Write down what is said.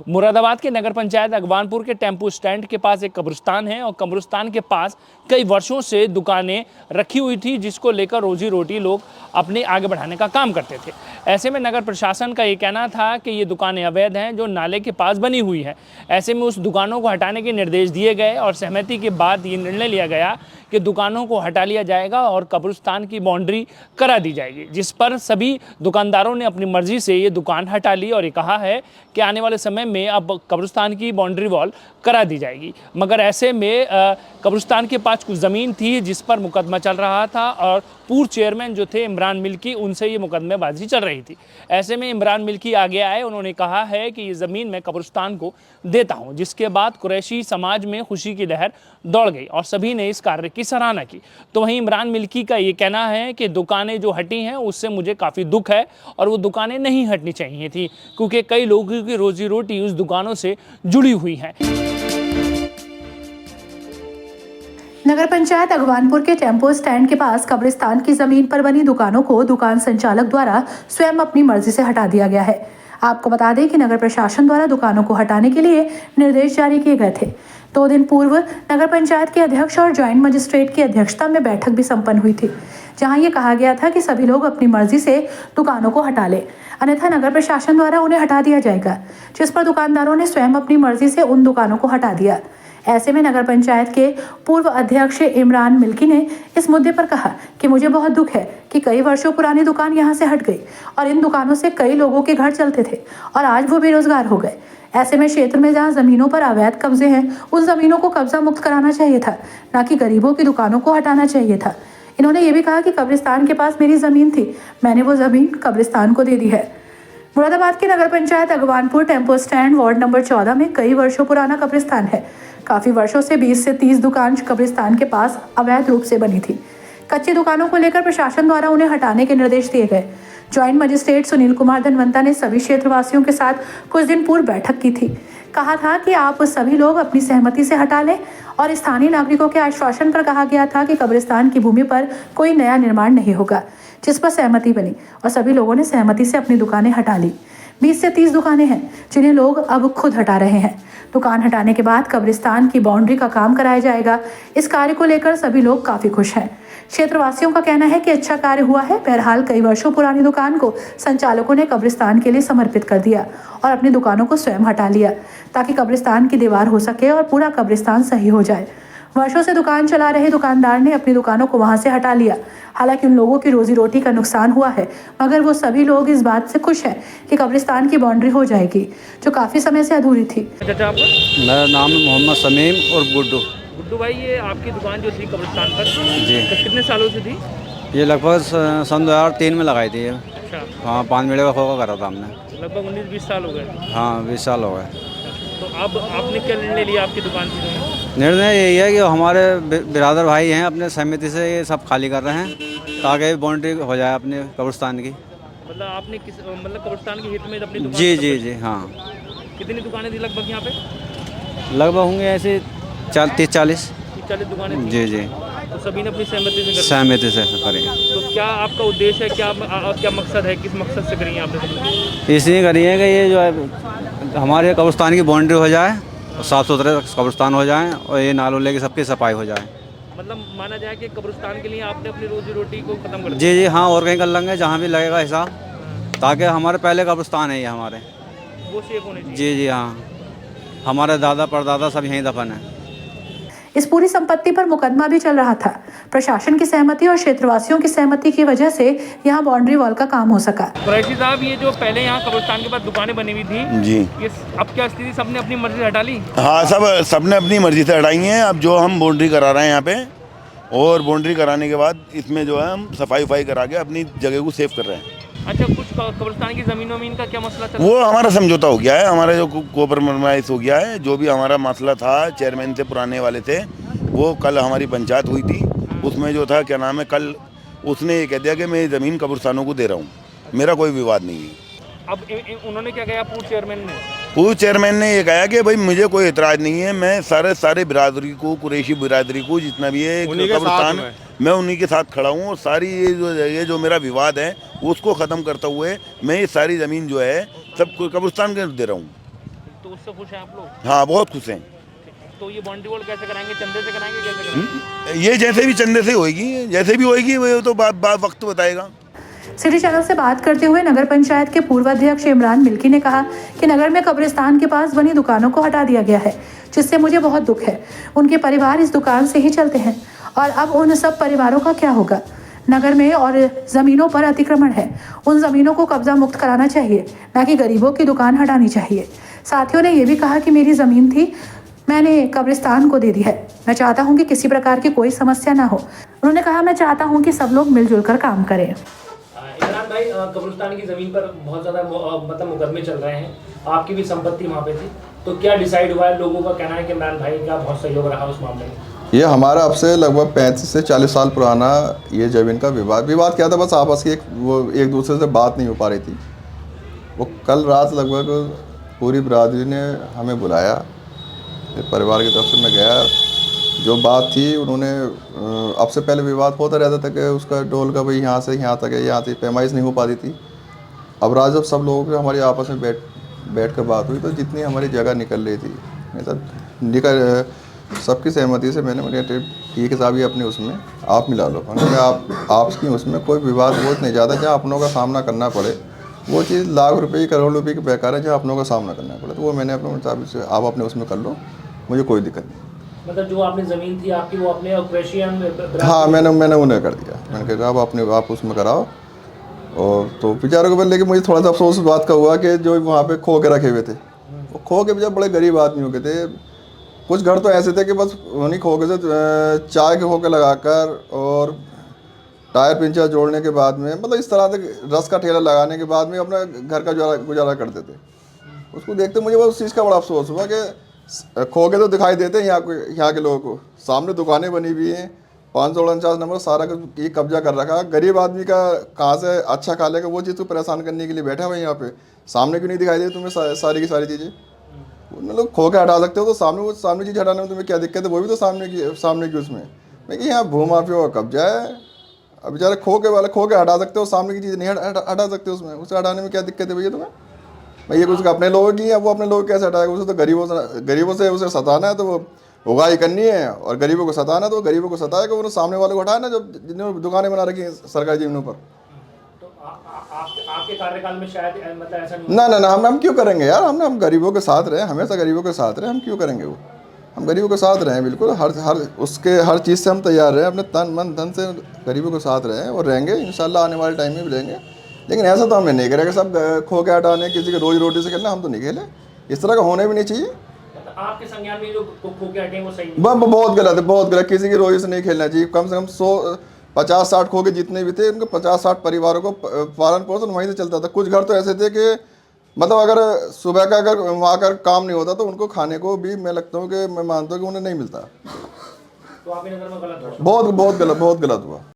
मुरादाबाद के नगर पंचायत अगवानपुर के टेम्पो स्टैंड के पास एक कब्रिस्तान है और कब्रिस्तान के पास कई वर्षों से दुकानें रखी हुई थी, जिसको लेकर रोजी रोटी लोग अपने आगे बढ़ाने का काम करते थे। ऐसे में नगर प्रशासन का ये कहना था कि ये दुकानें अवैध हैं जो नाले के पास बनी हुई है। ऐसे में उस दुकानों को हटाने के निर्देश दिए गए और सहमति के बाद ये निर्णय लिया गया कि दुकानों को हटा लिया जाएगा और कब्रिस्तान की बाउंड्री करा दी जाएगी, जिस पर सभी दुकानदारों ने अपनी मर्जी से ये दुकान हटा ली और ये कहा है कि आने वाले समय में अब कब्रिस्तान की बाउंड्री वॉल करा दी जाएगी। मगर ऐसे में कब्रिस्तान के पास कुछ ज़मीन थी जिस पर मुकदमा चल रहा था और पूर्व चेयरमैन जो थे इमरान मिल्की, उनसे ये मुकदमेबाजी चल रही थी। ऐसे में इमरान मिल्की आगे आए, उन्होंने कहा है कि ये ज़मीन मैं कब्रिस्तान को देता हूँ, जिसके बाद कुरैशी समाज में खुशी की लहर दौड़ गई और सभी ने इस कार्य की सराहना की। तो वहीं इमरान मिल्की का ये कहना है कि दुकानें जो हटी हैं उससे मुझे काफ़ी दुख है और वो दुकानें नहीं हटनी चाहिए थी, क्योंकि कई लोगों की रोजी रोटी उस दुकानों से जुड़ी हुई है। नगर पंचायत अगवानपुर के टेम्पो स्टैंड के पास कब्रिस्तान की जमीन पर बनी दुकानों को दुकान संचालक द्वारा स्वयं अपनी मर्जी से हटा दिया गया है। आपको बता दें कि नगर प्रशासन द्वारा दुकानों को हटाने के लिए निर्देश जारी किए गए थे। 2 दिन पूर्व नगर पंचायत के अध्यक्ष और ज्वाइंट मजिस्ट्रेट की अध्यक्षता में बैठक भी संपन्न हुई थी, जहां ये कहा गया था कि सभी लोग अपनी मर्जी से दुकानों को हटा ले, अन्यथा नगर प्रशासन द्वारा उन्हें हटा दिया जाएगा, जिस पर दुकानदारों ने स्वयं अपनी मर्जी से उन दुकानों को हटा दिया। ऐसे में नगर पंचायत के पूर्व अध्यक्ष इमरान मिल्की ने इस मुद्दे पर कहा कि मुझे बहुत दुख है कि कई वर्षों पुरानी दुकान यहां से हट गई और इन दुकानों से कई लोगों के घर चलते थे और आज वो बेरोजगार हो गए। ऐसे में क्षेत्र में जहां जमीनों पर अवैध कब्जे हैं, उन जमीनों को कब्जा मुक्त कराना चाहिए था, न कि गरीबों की दुकानों को हटाना चाहिए था। इन्होंने ये भी कहा कि कब्रिस्तान के पास मेरी जमीन थी, मैंने वो जमीन कब्रिस्तान को दे दी है। मुरादाबाद के नगर panchayat Agwanpur tempo stand ward number 14 में कई वर्षों पुराना कब्रिस्तान है। काफी वर्षों से 20 से 30 दुकान कब्रिस्तान के पास अवैध रूप से बनी थी। कच्ची दुकानों को लेकर प्रशासन द्वारा उन्हें हटाने के निर्देश दिए गए। ज्वाइंट मजिस्ट्रेट सुनील कुमार धनवंता ने सभी क्षेत्रवासियों के साथ कुछ दिन पूर्व बैठक की थी। कहा था कि आप सभी लोग अपनी सहमति से हटा लें और स्थानीय नागरिकों के आश्वासन पर कहा गया था कि कब्रिस्तान की भूमि पर कोई नया निर्माण नहीं होगा, जिस पर सहमति बनी और सभी लोगों ने सहमति से अपनी दुकानें हटा ली। 20 से 30 दुकानें हैं जिन्हें लोग अब खुद हटा रहे हैं। दुकान हटाने के बाद कब्रिस्तान की बाउंड्री का काम कराया जाएगा। इस कार्य को लेकर सभी लोग काफी खुश हैं। क्षेत्रवासियों का कहना है कि अच्छा कार्य हुआ है। बहरहाल कई वर्षों पुरानी दुकान को संचालकों ने कब्रिस्तान के लिए समर्पित कर दिया और अपनी दुकानों को स्वयं हटा लिया, ताकि कब्रिस्तान की दीवार हो सके और पूरा कब्रिस्तान सही हो जाए। वर्षों से दुकान चला रहे दुकानदार ने अपनी दुकानों को वहां से हटा लिया। हालांकि उन लोगों की रोजी रोटी का नुकसान हुआ है, मगर वो सभी लोग इस बात से खुश हैं कि कब्रिस्तान की बाउंड्री हो जाएगी, जो काफी समय से अधूरी थी। चाचा आपका? मेरा नाम मोहम्मद समीम और गुड्डू। गुड्डू भाई, ये आपकी दुकान जो थी कब्रिस्तान पर जी, कितने सालों से थी? ये लगभग सन 2003 में लगाई थी। अच्छा। हाँ, 5 मिनट का खोखा करा था हमने। लगभग 19-20 साल हो गए। हाँ, 20 साल हो गए। तो अब आपने क्या निर्णय लिया आपकी दुकान की? निर्णय यही है कि हमारे बिरादर भाई हैं, अपने सहमति से ये सब खाली कर रहे हैं ताकि बाउंड्री हो जाए अपने कब्रिस्तान की। मतलब आपने मतलब कब्रिस्तान के हित में अपनी दुकान? जी जी जी। हाँ। कितनी दुकानें थी लगभग यहाँ पे? लगभग होंगे ऐसे 30-40 दुकानें थी। जी जी। तो सभी ने अपनी सहमति से करी। तो क्या आपका उद्देश्य है, क्या मकसद है, किस मकसद से करी है आपने? इसलिए करी है कि ये जो है हमारे कब्रिस्तान की बाउंड्री हो जाए और साफ़ सुथरे कब्रिस्तान हो जाए और ये नालों की सबकी सफाई हो जाए। मतलब माना जाए कि कब्रिस्तान के लिए आपने अपनी रोजी रोटी को खत्म कर दिया? जी जी। हाँ, और कहीं कर लेंगे जहाँ भी लगेगा हिसाब, ताकि हमारे पहले कब्रिस्तान है ये हमारे, वो सेफ होने चाहिए। जी जी। हाँ, हमारे दादा परदादा सब यहीं दफन है। इस पूरी संपत्ति पर मुकदमा भी चल रहा था। प्रशासन की सहमति और क्षेत्रवासियों की सहमति की वजह से यहाँ बाउंड्री वॉल का काम हो सका। कुरैशी साहब, ये जो पहले यहाँ कब्रिस्तान के पास दुकानें बनी हुई थी जी, ये अब क्या स्थिति, सबने अपनी मर्जी से हटा ली? हाँ, सबने अपनी मर्जी से हटाई हैं। अब जो हम बाउंड्री करा रहे हैं यहाँ पे, और बाउंड्री कराने के बाद इसमें जो है हम सफाई करा के अपनी जगह को सेव कर रहे हैं। अच्छा, कुछ कब्रिस्तान की जमीन का क्या मसला चल? वो हमारा समझौता हो गया है, हमारा जो कॉम्प्रोमाइज हो गया है। जो भी हमारा मसला था चेयरमैन से पुराने वाले थे, वो कल हमारी पंचायत हुई थी, उसमें जो था क्या नाम है, कल उसने ये कह दिया कि मैं ज़मीन कब्रिस्तानों को दे रहा हूँ, मेरा कोई विवाद नहीं है। अब उन्होंने क्या कहा पूर्व चेयरमैन ने? पूर्व चेयरमैन ने ये कहा कि भाई मुझे कोई एतराज़ नहीं है, मैं सारे बिरादरी को, कुरैशी बिरादरी को जितना भी है कब्रिस्तान, मैं उन्हीं के साथ खड़ा हूँ। और सारी ये जो मेरा विवाद है उसको ख़त्म करते हुए मैं ये सारी ज़मीन जो है सब कब्रिस्तान के दे रहा हूँ। तो से खुश हैं आप लोग? हाँ बहुत खुश हैं। तो ये बाउंड्री वॉल कैसे कराएंगे, चंदे से कराएंगे, कैसे कराएंगे? ये जैसे भी चंदे से होएगी, जैसे भी होएगी वो तो वक्त बताएगा। सिटी चैनल से बात करते हुए नगर पंचायत के पूर्व अध्यक्ष इमरान मिल्की ने कहा कि नगर में कब्रिस्तान के पास बनी दुकानों को हटा दिया गया है, जिससे मुझे बहुत दुख है। उनके परिवार इस दुकान से ही चलते हैं और अब उन सब परिवारों का क्या होगा। नगर में और जमीनों पर अतिक्रमण है, उन जमीनों को कब्जा मुक्त कराना चाहिए, न कि गरीबों की दुकान हटानी चाहिए। साथियों ने यह भी कहा कि मेरी जमीन थी, मैंने कब्रिस्तान को दे दी है। मैं चाहता हूं कि किसी प्रकार की कोई समस्या ना हो। उन्होंने कहा, मैं चाहता हूं कि सब लोग मिलजुल कर काम करें। इमरान भाई, कब्रिस्तान की जमीन पर बहुत ज्यादा मतलब मुकदमे चल रहे हैं, आपकी भी संपत्ति वहाँ पे थी, तो क्या डिसाइड हुआ है? लोगों का कहना है कि इमरान भाई का बहुत सहयोग रहा उस मामले में। ये हमारा अब से लगभग 35 से 40 साल पुराना ये ज़मीन का विवाद क्या था, बस आपस की एक दूसरे से बात नहीं हो पा रही थी। वो कल रात लगभग पूरी बिरादरी ने हमें बुलाया, परिवार की तरफ से मैं गया। जो बात थी उन्होंने अब से पहले विवाद होता रहता था कि उसका डोल का भाई यहाँ से यहाँ तक है, यहाँ तक पैमाइश नहीं हो पाती थी। अब रात जब सब लोगों की हमारी आपस में बैठ कर बात हुई तो जितनी हमारी जगह निकल रही थी, मतलब सबकी सहमति से मैंने ठीक है साहब, ये अपने उसमें आप मिला लो। मैंने आपकी उसमें कोई विवाद बहुत नहीं ज़्यादा, जहाँ अपनों का सामना करना पड़े वो चीज़ लाख रुपए की करोड़ रुपए की बेकार है, जहाँ अपनों का सामना करना पड़े। तो वो मैंने अपने मुताबिक से आप अपने उसमें कर लो, मुझे कोई दिक्कत नहीं। मतलब जो आपने जमीन थी आपकी वो अपने क्रेशियन, हाँ मैंने उन्हें कर दिया। मैंने कहा आप उसमें कराओ। और तो बेचारों को, लेकिन मुझे थोड़ा सा अफसोस इस बात का हुआ कि जो वहाँ पे खो के रखे हुए थे, वो खो के जब बड़े गरीब आदमियों के थे। कुछ घर तो ऐसे थे कि बस उन्हीं खो के से चाय के खो के लगाकर और टायर पिंचर जोड़ने के बाद में, मतलब इस तरह से रस का ठेला लगाने के बाद में अपना घर का गुजारा करते थे। उसको देखते मुझे बस उस चीज़ का बड़ा अफसोस हुआ कि खो के तो दिखाई देते हैं यहाँ के लोगों को, सामने दुकानें बनी हुई हैं, 549 नंबर सारा ये कब्जा कर रखा। गरीब आदमी का कहाँ से अच्छा खा लेगा, वो चीज़ तो परेशान करने के लिए बैठा हुआ है यहाँ पे। सामने क्यों नहीं दिखाई दे तुम्हें सारी की सारी चीज़ें? मतलब खो के हटा सकते हो तो सामने चीज़ हटाने में तुम्हें क्या दिक्कत है? वो भी तो सामने की उसमें। मैं कि यहाँ भूमाफिया का कब्जा है, अब बेचारे खो के हटा सकते हो, सामने की चीज़ नहीं हटा सकते उसमें, उसे हटाने में क्या दिक्कत है भैया तुम्हें? भाई ये कुछ अपने लोगों की है, वो अपने लोग कैसे हटाएगा? उसे तो गरीबों से उसे सताना है तो वो उगाही करनी है, और गरीबों को सताना है तो गरीबों को सताएगा। वो सामने वाले को हटाए ना, जब जिन्होंने दुकानें बना रखी हैं सरकारी जमीनों पर। तो आपके कार्यकाल में शायद मतलब ऐसा नहीं। ना हम क्यों करेंगे यार? हम गरीबों के साथ रहे, हमेशा गरीबों के साथ रहे, हम क्यों करेंगे वो? हम गरीबों के साथ रहें, बिल्कुल हर चीज़ से हम तैयार रहे, अपने तन मन धन से गरीबों के साथ रहें और रहेंगे इंशाल्लाह, आने वाले टाइम में भी रहेंगे। लेकिन ऐसा तो हमने नहीं करेगा सब खो के हटाने, किसी के रोजी रोटी से करना, हम तो नहीं खेले। इस तरह का होने भी नहीं चाहिए। आपके संज्ञान में जो खो के हटे वो सही नहीं? बहुत गलत है, बहुत गलत। किसी की रोजी से नहीं खेलना चाहिए। कम से कम 150-60 खो के जितने भी थे, उनके 50-60 परिवारों को पालन पोषण वहीं से चलता था। कुछ घर तो ऐसे थे कि मतलब अगर सुबह का अगर वहाँ का काम नहीं होता तो उनको खाने को भी मैं मानता हूँ कि उन्हें नहीं मिलता। तो आपकी नज़र में गलत हुआ? बहुत गलत हुआ।